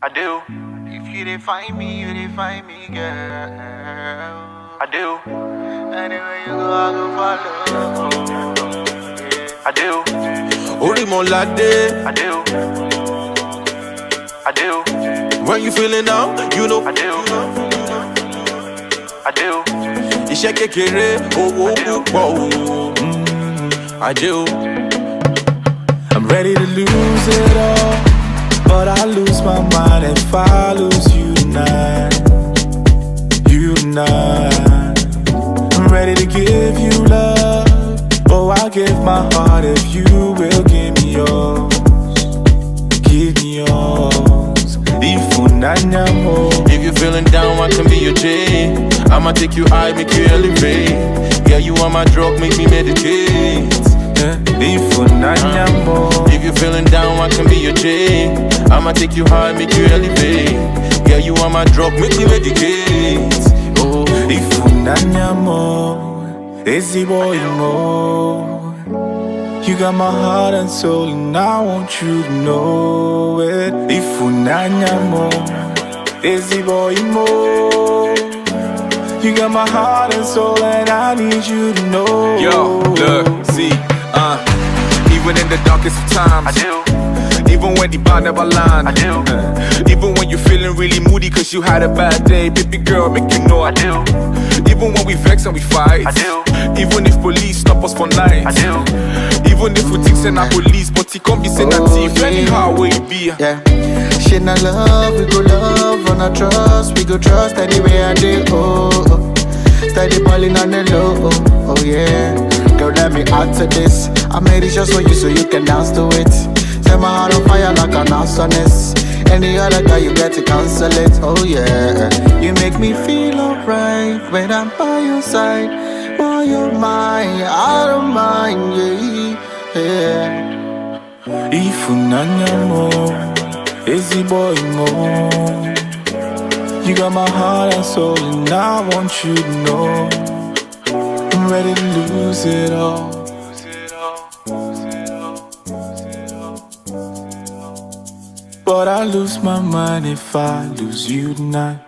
I do. If you didn't find me, you didn't find me, girl. I do. Anywhere you go, I go follow. I do. Only more like that. I do. I do. When you feeling down, you know. I do. I do. Iṣẹ́ kékeré, owó púpọ̀. I do. I'm ready to lose it all, but I lose my mind if I lose you tonight. You tonight. I'm ready to give you love. Oh, I'll give my heart if you will give me yours. Give me yours. If you're feeling down, I can be your J. I'ma take you high, make you elevate. Yeah, you are my drug, make me meditate. If you're feeling down, I can be your J. I'ma take you high, make you elevate. Yeah, you are my drug, make me medicate. Oh, Easy boy, more. You got my heart and soul, and I want you to know it. Easy boy, more. You got my heart and soul, and I need you to know. Yo, look, see, even in the darkest of times, I do. even when the bar never line, I do. even when you're feeling really moody cause you had a bad day, baby girl, make you know I do. Even when we vex and we fight, I do. even if police stop us for nights, I do. even if we think send our police, but he can't be saying that thief anyhow where you be. Yeah, she not love, we go love, on our trust, we go trust anywhere I do. Oh, oh. Steady balling on the low, oh yeah. Girl, let me add to this. I made it just for you so you can dance to it. Set my heart on fire like an arsonist. Any other guy you get to cancel it, oh yeah. You make me feel alright when I'm by your side. Boy, you're mine, I don't mind, yeah. Easy boy, more. You got my heart and soul, and I want you to know I'm ready to lose it all. But I lose my mind if I lose you tonight.